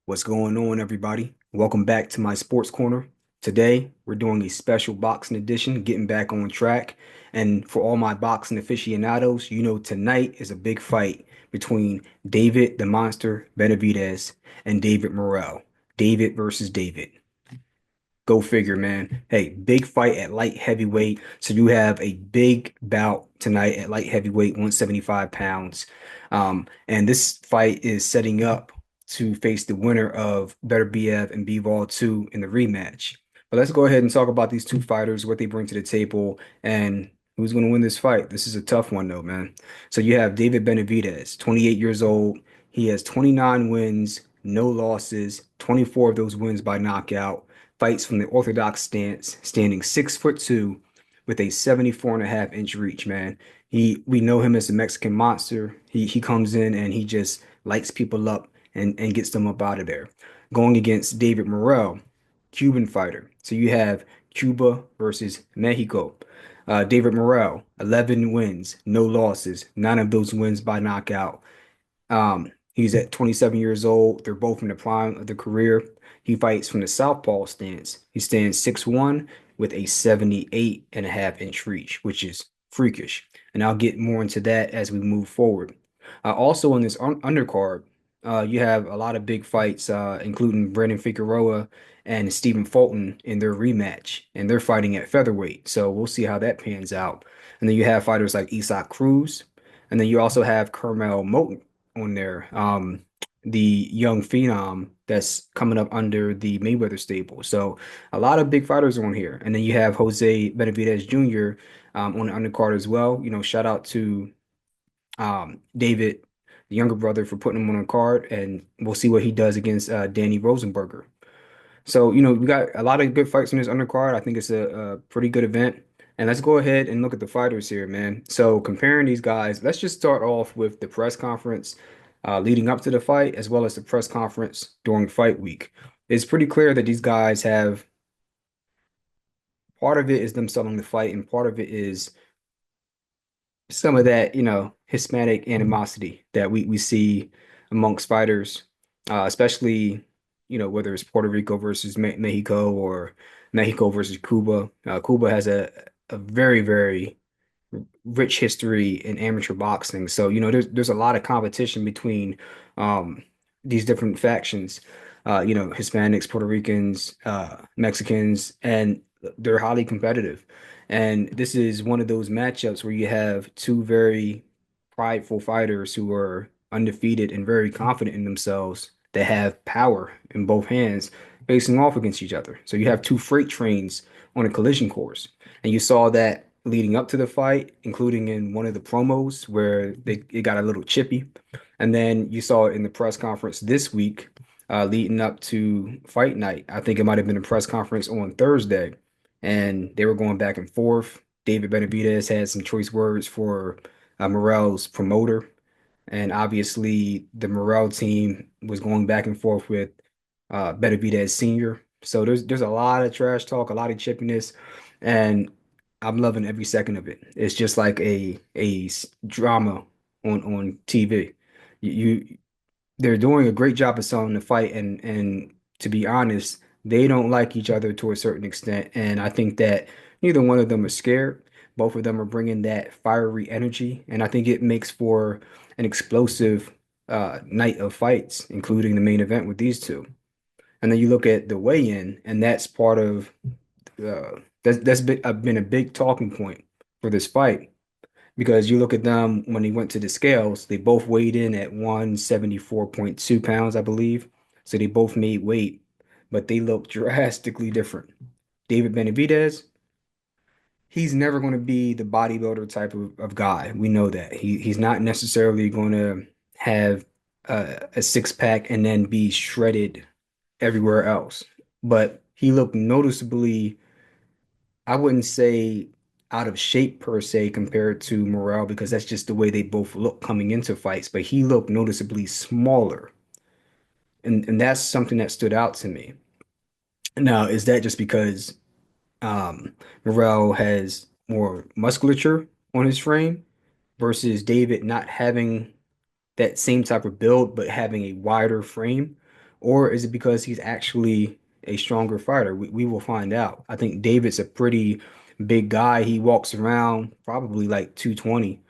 What's going on, everybody? Welcome back to my sports corner. Today, we're doing a special boxing edition, getting back on track. And for all my boxing aficionados, you know tonight is a big fight between David the Monster Benavidez and David Morrell. David versus David. Go figure, man. Hey, big fight at light heavyweight. So you have a big bout tonight at light heavyweight, 175 pounds. And this fight is setting up to face the winner of Beterbiev and Bivol 2 in the rematch. But let's go ahead and talk about these two fighters, what they bring to the table, and who's going to win this fight. This is a tough one, though, man. So you have David Benavidez, 28 years old. He has 29 wins, no losses, 24 of those wins by knockout. Fights from the orthodox stance, standing 6'2" with a 74.5-inch reach, man. We know him as a Mexican monster. He comes in and he just lights people up and gets them up out of there. Going against David Morrell, Cuban fighter. So you have Cuba versus Mexico. David Morrell, 11 wins, no losses, none of those wins by knockout. He's at 27 years old. They're both in the prime of their career. He fights from the southpaw stance. He stands 6'1" with a 78.5-inch reach, which is freakish. And I'll get more into that as we move forward. Also in this undercard, you have a lot of big fights, including Brandon Figueroa and Stephen Fulton in their rematch, and they're fighting at featherweight. So we'll see how that pans out. And then you have fighters like Isaac Cruz, and then you also have Carmel Moten on there, the young phenom that's coming up under the Mayweather stable. So a lot of big fighters on here. And then you have Jose Benavidez Jr. On the undercard as well. You know, shout out to David, the younger brother, for putting him on a card, and we'll see what he does against Danny Rosenberger. So, you know, we got a lot of good fights on this undercard. I think it's a pretty good event. And let's go ahead and look at the fighters here, man. So comparing these guys, let's just start off with the press conference leading up to the fight, as well as the press conference during fight week. It's pretty clear that these guys have part of it is them selling the fight, and part of it is some of that, you know, Hispanic animosity that we see amongst fighters, especially, you know, whether it's Puerto Rico versus Mexico or Mexico versus Cuba. Cuba has a very, very rich history in amateur boxing. So, you know, there's a lot of competition between these different factions, you know, Hispanics, Puerto Ricans, Mexicans, and they're highly competitive. And this is one of those matchups where you have two very prideful fighters who are undefeated and very confident in themselves that have power in both hands facing off against each other. So you have two freight trains on a collision course. And you saw that leading up to the fight, including in one of the promos where it got a little chippy. And then you saw it in the press conference this week, leading up to fight night. I think it might have been a press conference on Thursday, and they were going back and forth. David Benavidez had some choice words for Morrell's promoter, and obviously the Morrell team was going back and forth with Benavidez Sr. So there's a lot of trash talk, a lot of chippiness, and I'm loving every second of it. It's just like drama on TV. You they're doing a great job of selling the fight, and to be honest, they don't like each other to a certain extent, and I think that neither one of them are scared. Both of them are bringing that fiery energy, and I think it makes for an explosive night of fights, including the main event with these two. And then you look at the weigh-in, and that's part of that's been a big talking point for this fight because you look at them when he went to the scales, they both weighed in at 174.2 pounds, I believe. So they both made weight, but they look drastically different. David Benavidez, he's never going to be the bodybuilder type of guy. We know that. He's not necessarily going to have a six pack and then be shredded everywhere else. But he looked noticeably, I wouldn't say out of shape per se compared to Morrell because that's just the way they both look coming into fights, but he looked noticeably smaller. And that's something that stood out to me. Now, is that just because Morrell has more musculature on his frame versus David not having that same type of build but having a wider frame? Or is it because he's actually a stronger fighter? We will find out. I think David's a pretty big guy. He walks around probably like 220,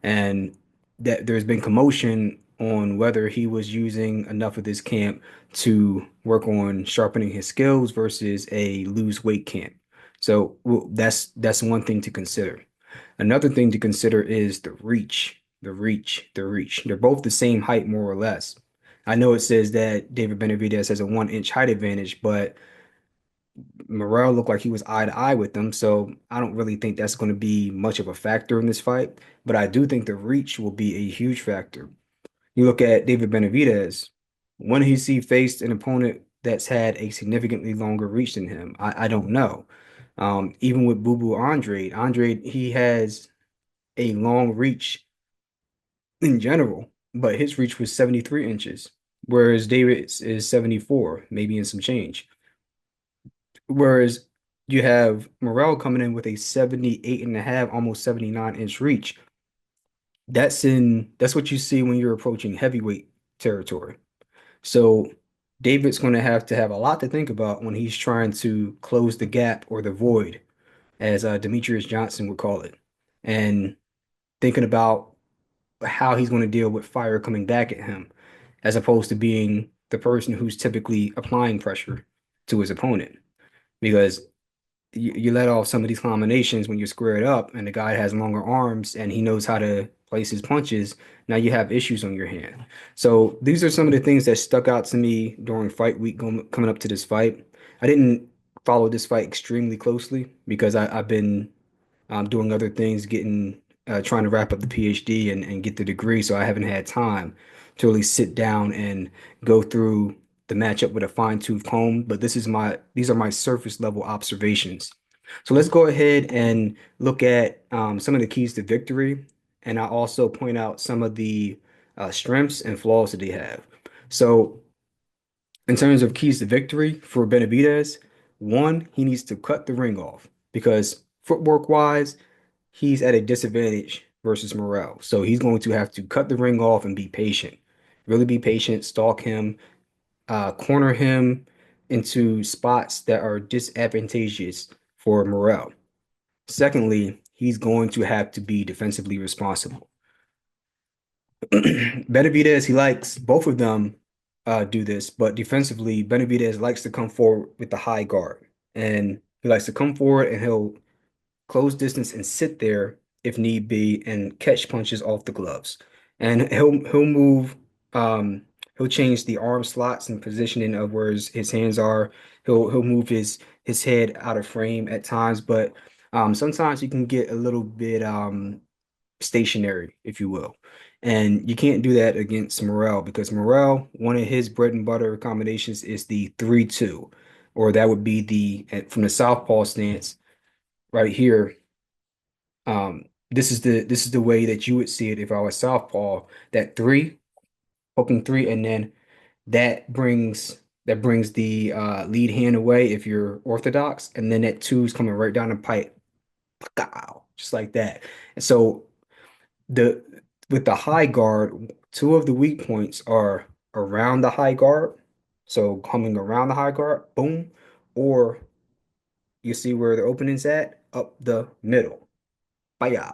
and that there's been commotion on whether he was using enough of this camp to work on sharpening his skills versus a lose weight camp. So well, that's one thing to consider. Another thing to consider is the reach, the reach, the reach. They're both the same height, more or less. I know it says that David Benavidez has a 1 inch height advantage, but Morrell looked like he was eye to eye with them, so I don't really think that's going to be much of a factor in this fight. But I do think the reach will be a huge factor. You look at David Benavidez, when has he faced an opponent that's had a significantly longer reach than him? I don't know. Even with Boo Boo Andre, he has a long reach in general, but his reach was 73 inches, whereas David's is 74, maybe in some change. Whereas you have Morrell coming in with a 78 and a half, almost 79-inch reach. That's what you see when you're approaching heavyweight territory. So David's going to have a lot to think about when he's trying to close the gap or the void, as Demetrius Johnson would call it, and thinking about how he's going to deal with fire coming back at him, as opposed to being the person who's typically applying pressure to his opponent. Because you let off some of these combinations when you're squared up and the guy has longer arms and he knows how to place his punches. Now you have issues on your hand. So these are some of the things that stuck out to me during fight week coming up to this fight. I didn't follow this fight extremely closely because I've been doing other things, getting trying to wrap up the PhD and get the degree. So I haven't had time to really sit down and go through the matchup with a fine-tooth comb. But these are my surface level observations. So let's go ahead and look at some of the keys to victory, and I also point out some of the strengths and flaws that they have. So in terms of keys to victory for Benavidez, one, he needs to cut the ring off because footwork wise, he's at a disadvantage versus Morrell. So he's going to have to cut the ring off and be patient. Really be patient, stalk him, corner him into spots that are disadvantageous for Morrell. Secondly, he's going to have to be defensively responsible. Benavidez, he likes both of them do this, but defensively, Benavidez likes to come forward with the high guard. And he likes to come forward and he'll close distance and sit there if need be and catch punches off the gloves. And he'll move he'll change the arm slots and positioning of where his hands are. He'll move his head out of frame at times, but sometimes he can get a little bit stationary, if you will. And you can't do that against Morrell because Morrell, one of his bread and butter combinations is the 3-2, or that would be from the southpaw stance right here. This is the way that you would see it if I was southpaw. That three, hooking three, and then that brings the lead hand away if you're orthodox, and then that two is coming right down the pipe, pow, just like that. And so the with the high guard, two of the weak points are around the high guard, so coming around the high guard, boom, or you see where the opening's at, up the middle. Baya.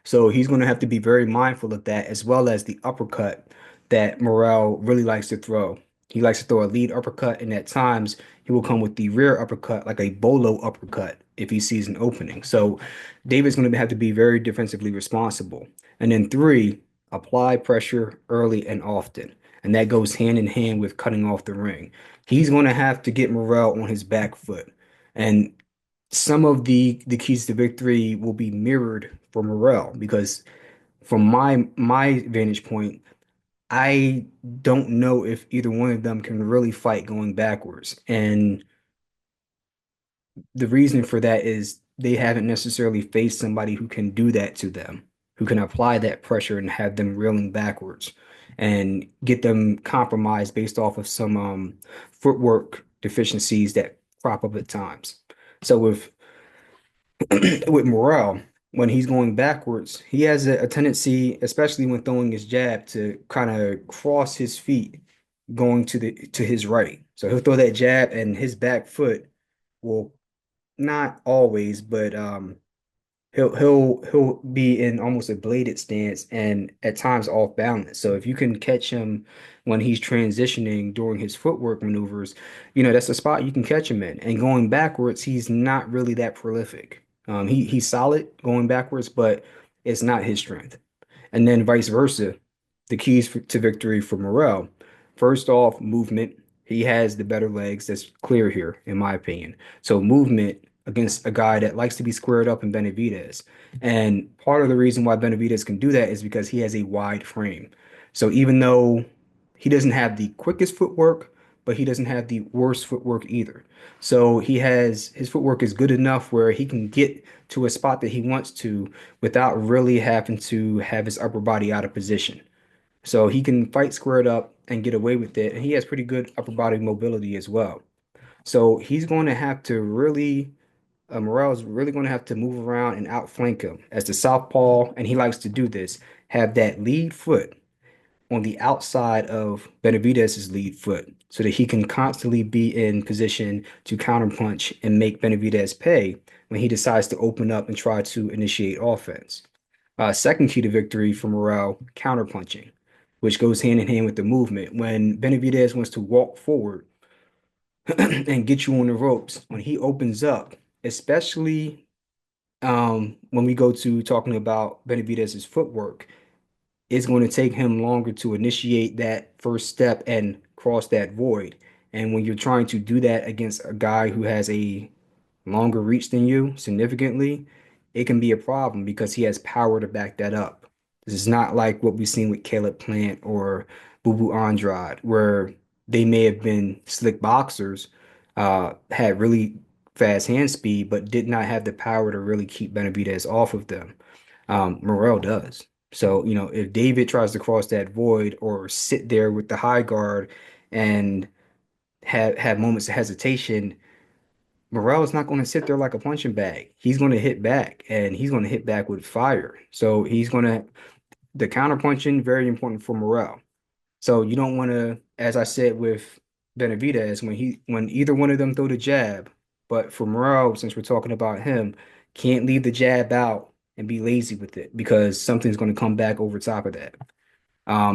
So he's going to have to be very mindful of that, as well as the uppercut that Morrell really likes to throw. He likes to throw a lead uppercut, and at times he will come with the rear uppercut, like a bolo uppercut, if he sees an opening. So David's going to have to be very defensively responsible. And then three, apply pressure early and often. And that goes hand in hand with cutting off the ring. He's going to have to get Morrell on his back foot. And some of the keys to victory will be mirrored for Morrell because from my vantage point, I don't know if either one of them can really fight going backwards. And the reason for that is they haven't necessarily faced somebody who can do that to them, who can apply that pressure and have them reeling backwards and get them compromised based off of some footwork deficiencies that crop up at times. So with Morrell, when he's going backwards, he has a tendency, especially when throwing his jab, to kind of cross his feet going to his right. So he'll throw that jab, and his back foot will not always, but he'll be in almost a bladed stance and at times off balance. So if you can catch him when he's transitioning during his footwork maneuvers, that's a spot you can catch him in. And going backwards, he's not really that prolific. He's solid going backwards, but it's not his strength. And then vice versa, the keys to victory for Morrell. First off, movement. He has the better legs. That's clear here, in my opinion. So movement against a guy that likes to be squared up in Benavidez. And part of the reason why Benavidez can do that is because he has a wide frame. So even though he doesn't have the quickest footwork, but he doesn't have the worst footwork either. So his footwork is good enough where he can get to a spot that he wants to without really having to have his upper body out of position. So he can fight squared up and get away with it. And he has pretty good upper body mobility as well. So he's going to have to really, Morrell is really going to have to move around and outflank him as the southpaw, and he likes to do this, have that lead foot on the outside of Benavidez's lead foot so that he can constantly be in position to counterpunch and make Benavidez pay when he decides to open up and try to initiate offense. Second key to victory for Morrell, counterpunching, which goes hand in hand with the movement. When Benavidez wants to walk forward and get you on the ropes, when he opens up, especially when we go to talking about Benavidez's footwork, it's going to take him longer to initiate that first step and cross that void. And when you're trying to do that against a guy who has a longer reach than you significantly, it can be a problem because he has power to back that up. This is not like what we've seen with Caleb Plant or Bubu Andrade, where they may have been slick boxers, had really fast hand speed, but did not have the power to really keep Benavidez off of them. Morrell does. So, if David tries to cross that void or sit there with the high guard and have moments of hesitation, Morrell is not going to sit there like a punching bag. He's going to hit back, and he's going to hit back with fire. So the counter punching, very important for Morrell. So you don't want to, as I said with Benavidez, when either one of them throw the jab, but for Morrell, since we're talking about him, can't leave the jab out and be lazy with it because something's going to come back over top of that.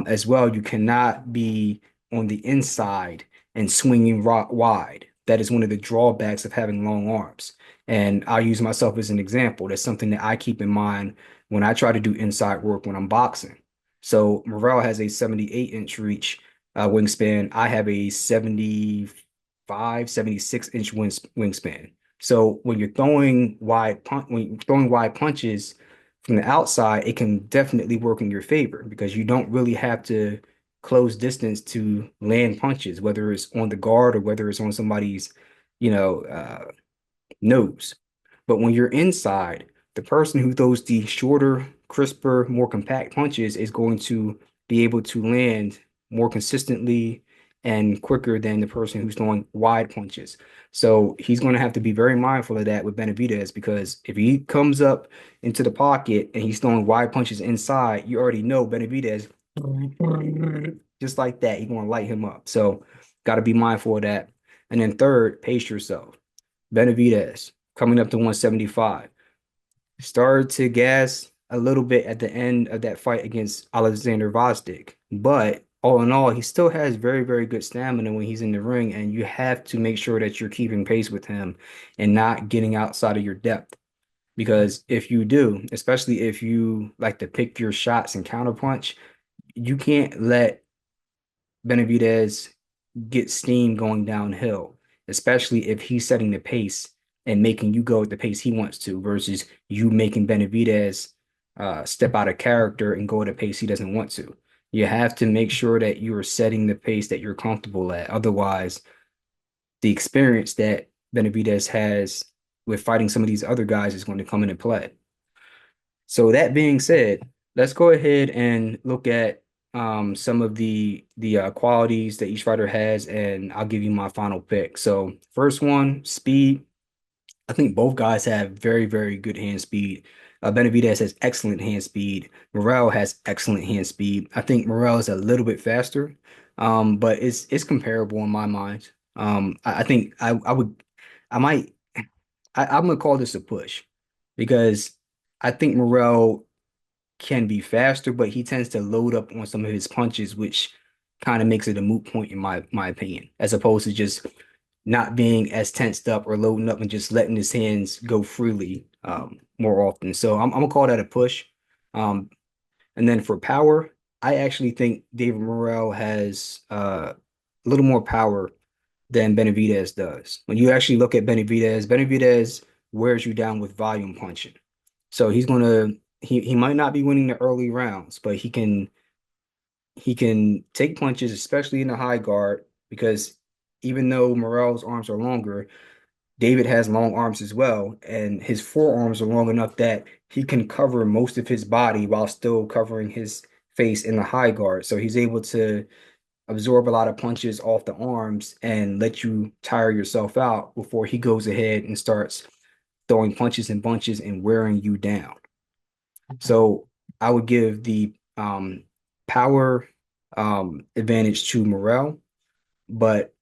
As well, you cannot be on the inside and swinging wide. That is one of the drawbacks of having long arms. And I'll use myself as an example. That's something that I keep in mind when I try to do inside work when I'm boxing. So Morrell has a 78-inch reach wingspan. I have a 75, 76-inch wingspan. So when you're throwing wide punches from the outside, it can definitely work in your favor because you don't really have to close distance to land punches, whether it's on the guard or whether it's on somebody's, you know, uh, nose. But when you're inside, the person who throws the shorter, crisper, more compact punches is going to be able to land more consistently and quicker than the person who's throwing wide punches. So he's going to have to be very mindful of that with Benavidez because if he comes up into the pocket and he's throwing wide punches inside, you already know Benavidez, just like that, he's going to light him up. So got to be mindful of that. And then third, pace yourself. Benavidez coming up to 175. Started to gas a little bit at the end of that fight against Alexander Gvozdyk, but all in all, he still has very, very good stamina when he's in the ring, and you have to make sure that you're keeping pace with him and not getting outside of your depth. Because if you do, especially if you like to pick your shots and counterpunch, you can't let Benavidez get steam going downhill, especially if he's setting the pace and making you go at the pace he wants to versus you making Benavidez step out of character and go at a pace he doesn't want to. You have to make sure that you are setting the pace that you're comfortable at. Otherwise, the experience that Benavidez has with fighting some of these other guys is going to come into play. So that being said, let's go ahead and look at some of the qualities that each fighter has, and I'll give you my final pick. So first one, speed. I think both guys have very, very good hand speed. Benavidez has excellent hand speed. Morrell has excellent hand speed. I think Morrell is a little bit faster, but it's comparable in my mind. I think I would I might I'm gonna call this a push because I think Morrell can be faster, but he tends to load up on some of his punches, which kind of makes it a moot point in my opinion, as opposed to just not being as tensed up or loading up and just letting his hands go freely more often. So I'm gonna call that a push. Um, and then for power, I actually think David Morrell has a little more power than Benavidez does. When you actually look at Benavidez, Benavidez wears you down with volume punching. So he might not be winning the early rounds, but he can take punches, especially in the high guard, because even though Morrell's arms are longer, David has long arms as well, and his forearms are long enough that he can cover most of his body while still covering his face in the high guard. So he's able to absorb a lot of punches off the arms and let you tire yourself out before he goes ahead and starts throwing punches and bunches and wearing you down. So I would give the power advantage to Morrell, but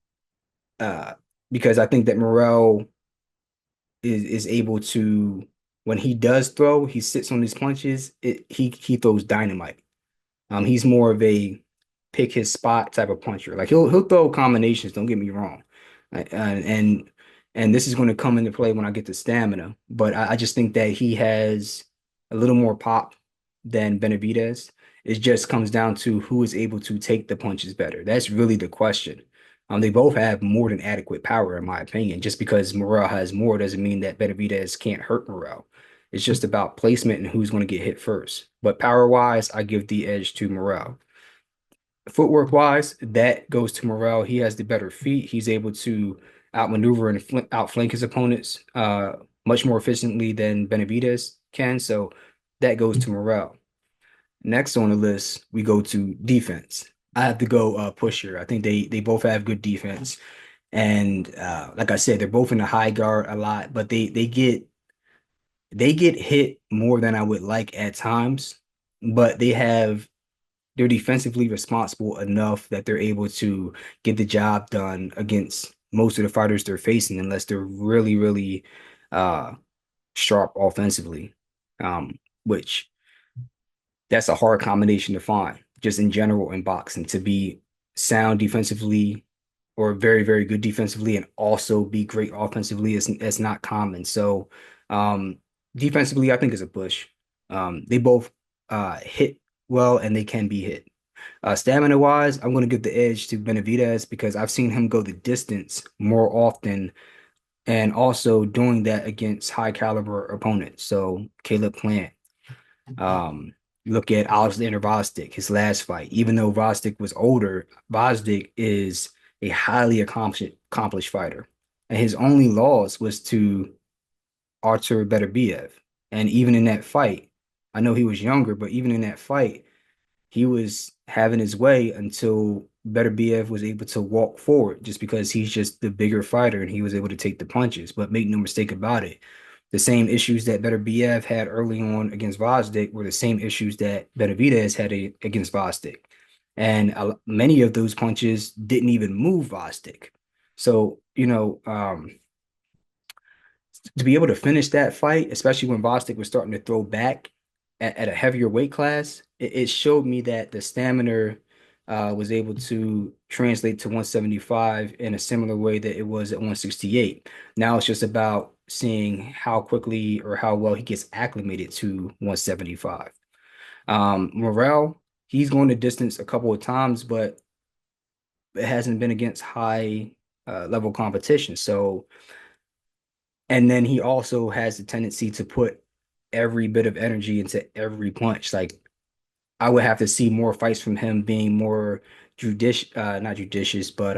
uh, because I think that Morrell is able to, when he does throw, he sits on his punches. He throws dynamite. He's more of a pick his spot type of puncher. Like he'll throw combinations. Don't get me wrong, and this is going to come into play when I get to stamina. But I just think that he has a little more pop than Benavidez. It just comes down to who is able to take the punches better. That's really the question. They both have more than adequate power, in my opinion. Just because Morrell has more doesn't mean that Benavidez can't hurt Morrell. It's just about placement and who's going to get hit first. But power wise, I give the edge to Morrell. Footwork wise, that goes to Morrell. He has the better feet. He's able to outmaneuver and outflank his opponents much more efficiently than Benavidez can. So that goes to Morrell. Next on the list, we go to defense. I have to go push here. I think they both have good defense. And like I said, they're both in the high guard a lot, but they get hit more than I would like at times, but they're defensively responsible enough that they're able to get the job done against most of the fighters they're facing, unless they're really, really uh, sharp offensively, which that's a hard combination to find just in general in boxing to be sound defensively or very, very good defensively and also be great offensively is not common. So um, defensively, I think is a push. They both hit well and they can be hit. Stamina wise, I'm going to give the edge to Benavidez because I've seen him go the distance more often and also doing that against high caliber opponents. So Caleb Plant, look at Alexander Vostik, his last fight. Even though Vostik was older, Vostik is a highly accomplished fighter. And his only loss was to Artur Beterbiev. And even in that fight, I know he was younger, but even in that fight, he was having his way until Beterbiev was able to walk forward just because he's just the bigger fighter and he was able to take the punches. But make no mistake about it, the same issues that Beterbiev had early on against Gvozdyk were the same issues that Benavidez had against Gvozdyk. And many of those punches didn't even move Gvozdyk. So, to be able to finish that fight, especially when Bostic was starting to throw back at a heavier weight class, it showed me that the stamina was able to translate to 175 in a similar way that it was at 168. Now it's just about seeing how quickly or how well he gets acclimated to 175. Morrell, he's going the distance a couple of times, but it hasn't been against high level competition. So and then he also has the tendency to put every bit of energy into every punch. Like I would have to see more fights from him being more not judicious, but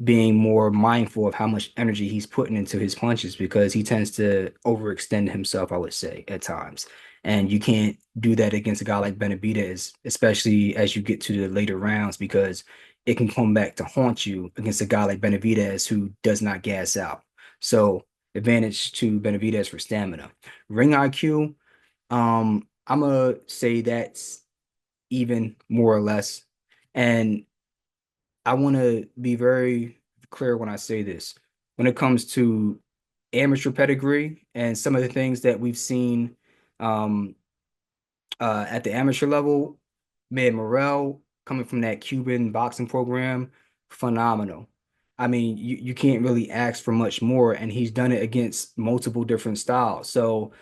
being more mindful of how much energy he's putting into his punches because he tends to overextend himself, I would say, at times. And you can't do that against a guy like Benavidez, especially as you get to the later rounds, because it can come back to haunt you against a guy like Benavidez who does not gas out. So advantage to Benavidez for stamina. Ring IQ. I'm gonna say that's even more or less. And I want to be very clear when I say this. When it comes to amateur pedigree and some of the things that we've seen um, at the amateur level, man, Morrell coming from that Cuban boxing program, phenomenal. I mean, you can't really ask for much more, and he's done it against multiple different styles. So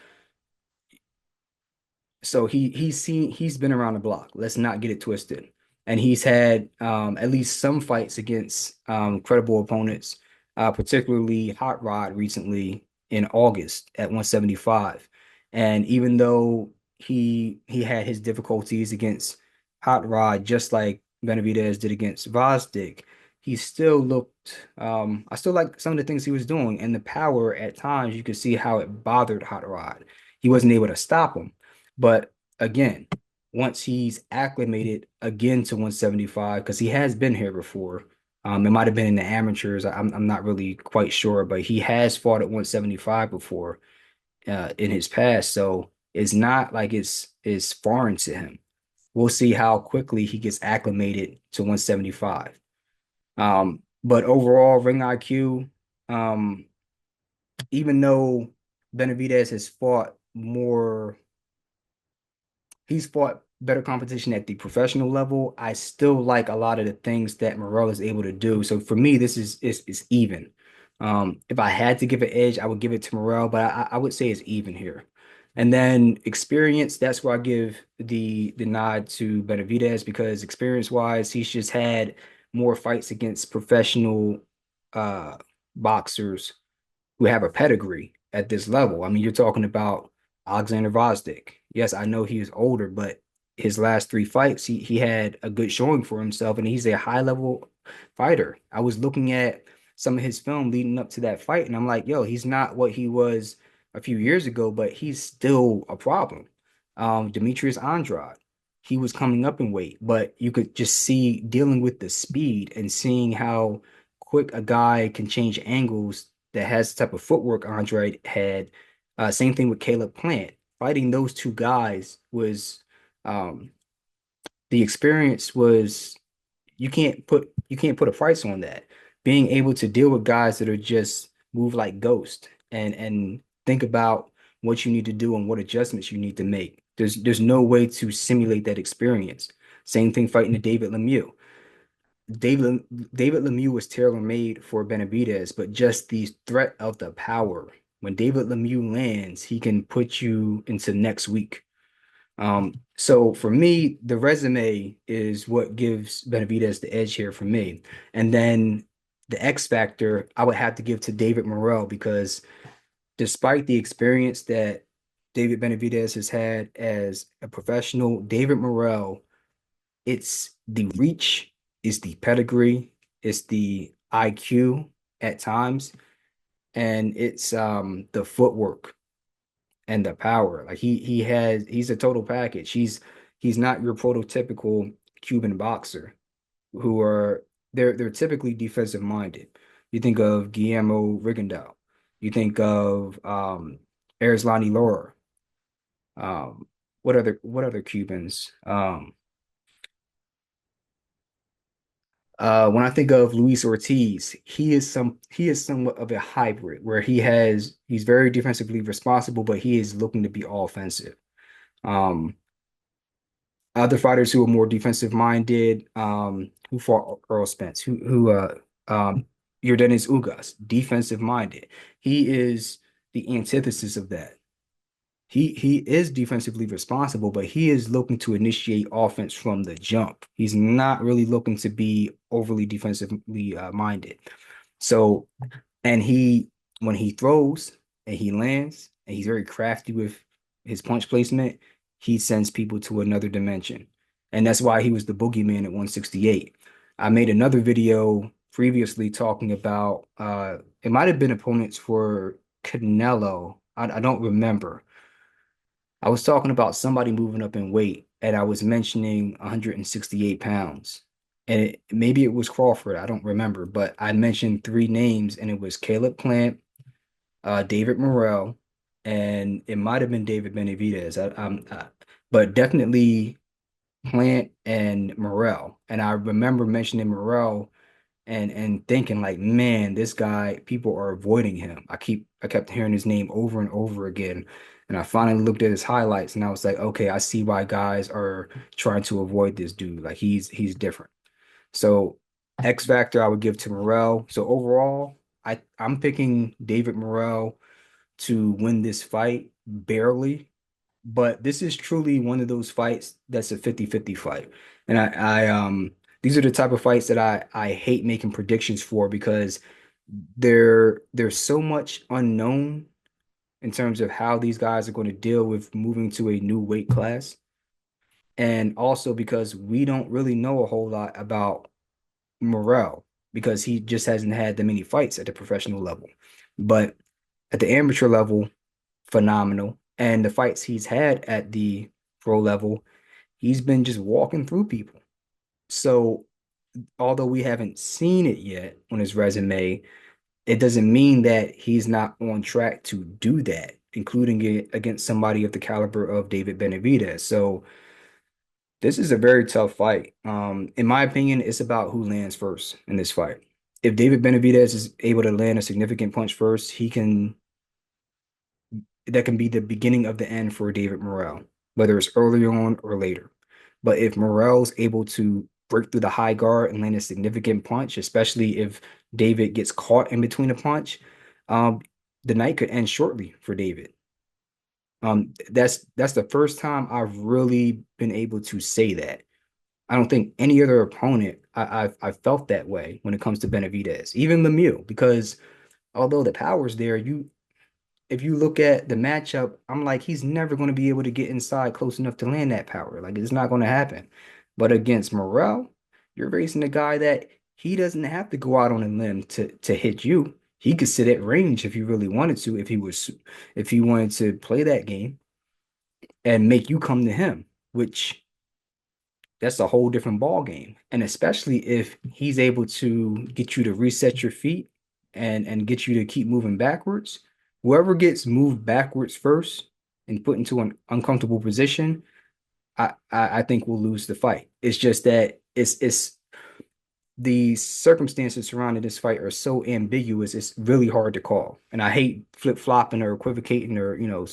he's been around the block. Let's not get it twisted. And he's had at least some fights against credible opponents, particularly Hot Rod recently in August at 175. And even though he had his difficulties against Hot Rod, just like Benavidez did against Vosdick, he still looked. I still like some of the things he was doing, and the power at times you could see how it bothered Hot Rod. He wasn't able to stop him. But again, once he's acclimated again to 175, because he has been here before, it might have been in the amateurs. I'm not really quite sure, but he has fought at 175 before in his past. So it's not like it's foreign to him. We'll see how quickly he gets acclimated to 175. But overall, ring IQ, um, even though Benavidez has fought more he's fought better competition at the professional level. I still like a lot of the things that Morrell is able to do. So for me, this is even. If I had to give an edge, I would give it to Morrell, but I would say it's even here. And then experience, that's where I give the nod to Benavidez because experience wise, he's just had more fights against professional uh boxers who have a pedigree at this level. I mean, you're talking about Alexander Vosdick. Yes, I know he is older, but his last three fights, he had a good showing for himself, and he's a high level fighter. I was looking at some of his film leading up to that fight, and I'm like, yo, he's not what he was a few years ago, but he's still a problem. Demetrius Andrade, he was coming up in weight, but you could just see dealing with the speed and seeing how quick a guy can change angles that has the type of footwork Andre had. Same thing with Caleb Plant. Fighting those two guys was um, the experience was you can't put a price on that. Being able to deal with guys that are just move like ghosts and think about what you need to do and what adjustments you need to make. There's no way to simulate that experience. Same thing fighting to David Lemieux. David David Lemieux was tailor made for Benavidez, but just the threat of the power. When David Lemieux lands, he can put you into next week. So for me, the resume is what gives Benavidez the edge here for me. And then the X factor, I would have to give to David Morrell because despite the experience that David Benavidez has had as a professional, David Morrell, it's the reach, it's the pedigree, it's the IQ at times, and it's the footwork and the power. Like he's a total package. He's not your prototypical Cuban boxer who are they're typically defensive minded. You think of Guillermo Rigondeaux. You think of Erislandy Lara. What other Cubans? When I think of Luis Ortiz, he is somewhat of a hybrid where he's very defensively responsible, but he is looking to be offensive. Um, Other fighters who are more defensive minded, who fought Earl Spence, who Yordenis Ugas, defensive minded. He is the antithesis of that. He is defensively responsible, but he is looking to initiate offense from the jump. He's not really looking to be overly defensively minded. So, and when he throws and he lands, and he's very crafty with his punch placement, he sends people to another dimension. And that's why he was the boogeyman at 168. I made another video previously talking about it might have been opponents for Canelo. I don't remember. I was talking about somebody moving up in weight, and I was mentioning 168 pounds. And maybe it was Crawford, I don't remember, but I mentioned three names, and it was Caleb Plant, David Morrell, and it might have been David Benavidez. But definitely Plant and Morrell. And I remember mentioning Morrell and thinking like, man, this guy, people are avoiding him. I kept hearing his name over and over again. And I finally looked at his highlights and I was like, okay, I see why guys are trying to avoid this dude. Like he's different. So X factor I would give to Morrell. So overall, I'm picking David Morrell to win this fight barely, but this is truly one of those fights that's a 50-50 fight. And these are the type of fights that I hate making predictions for because there's so much unknown in terms of how these guys are going to deal with moving to a new weight class. And also because we don't really know a whole lot about Morrell because he just hasn't had that many fights at the professional level. But at the amateur level, phenomenal. And the fights he's had at the pro level, he's been just walking through people. So although we haven't seen it yet on his resume, it doesn't mean that he's not on track to do that, including it against somebody of the caliber of David Benavidez. So this is a very tough fight. In my opinion, it's about who lands first in this fight. If David Benavidez is able to land a significant punch first, he can that can be the beginning of the end for David Morrell, whether it's earlier on or later. But if Morrell's able to break through the high guard and land a significant punch, especially if David gets caught in between a punch, um, the night could end shortly for David. That's the first time I've really been able to say that. I don't think any other opponent I felt that way when it comes to Benavidez, even Lemieux, because although the power's there, you if you look at the matchup, I'm like, he's never going to be able to get inside close enough to land that power. Like, it's not going to happen. But against Morrell, you're racing a guy that he doesn't have to go out on a limb to hit you. He could sit at range if he really wanted to, if he wanted to play that game and make you come to him, which that's a whole different ball game. And especially if he's able to get you to reset your feet and get you to keep moving backwards. Whoever gets moved backwards first and put into an uncomfortable position, I think will lose the fight. It's just that it's the circumstances surrounding this fight are so ambiguous. It's really hard to call. And I hate flip-flopping or equivocating or,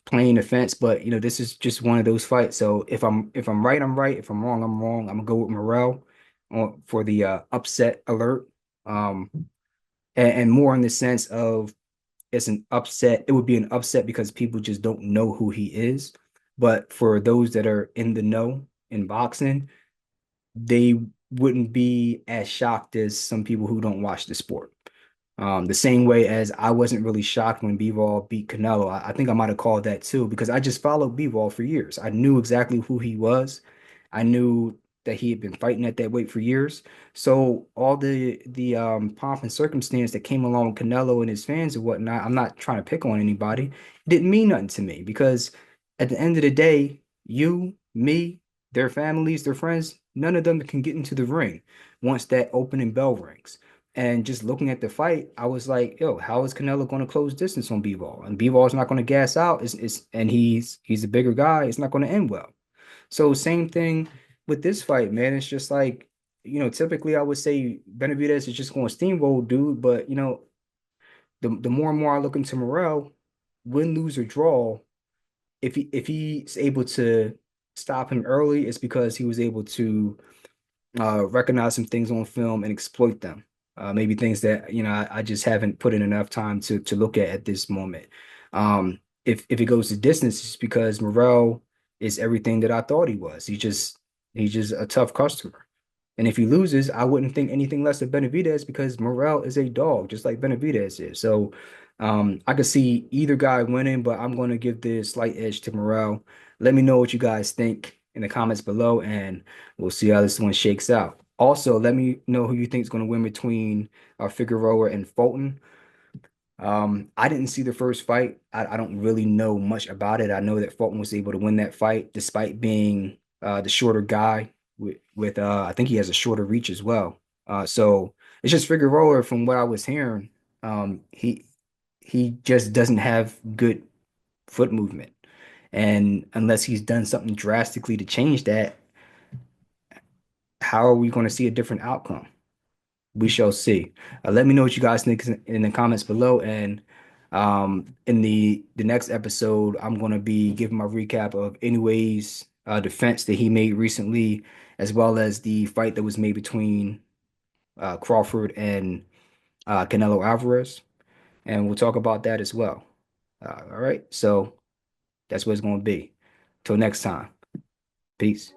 playing the fence, but this is just one of those fights. So if I'm right, I'm right. If I'm wrong, I'm wrong. I'm gonna go with Morrell for the upset alert. Um, and more in the sense of it's an upset. It would be an upset because people just don't know who he is. But for those that are in the know in boxing, they wouldn't be as shocked as some people who don't watch the sport. The same way as I wasn't really shocked when Bivol beat Canelo. I think I might have called that too because I just followed Bivol for years. I knew exactly who he was. I knew that he had been fighting at that weight for years. So all the pomp and circumstance that came along with Canelo and his fans and whatnot, I'm not trying to pick on anybody. It didn't mean nothing to me because at the end of the day, you, me, their families, their friends, none of them can get into the ring once that opening bell rings. And just looking at the fight, I was like, yo, how is Canelo going to close distance on B-Ball? And B-Ball is not going to gas out. And he's a bigger guy. It's not going to end well. So same thing with this fight, man. It's just like, typically I would say Benavidez is just going to steamroll dude, but the more and more I look into Morrell, win, lose, or draw, if he's able to stop him early, it's because he was able to recognize some things on film and exploit them. Maybe things that I just haven't put in enough time to look at this moment. If it goes to distance, it's because Morrell is everything that I thought he was. He's just a tough customer. And if he loses, I wouldn't think anything less of Benavidez because Morrell is a dog, just like Benavidez is. So I could see either guy winning, but I'm going to give the slight edge to Morrell. Let me know what you guys think in the comments below, and we'll see how this one shakes out. Also, let me know who you think is going to win between Figueroa and Fulton. I didn't see the first fight. I don't really know much about it. I know that Fulton was able to win that fight despite being the shorter guy with I think he has a shorter reach as well. So it's just Figueroa from what I was hearing. He just doesn't have good foot movement. And unless he's done something drastically to change that, how are we going to see a different outcome? We shall see. Let me know what you guys think in the comments below. And in the next episode, I'm going to be giving my recap of Anyway's defense that he made recently, as well as the fight that was made between Crawford and Canelo Alvarez. And we'll talk about that as well. All right. So that's what it's going to be. Till next time. Peace.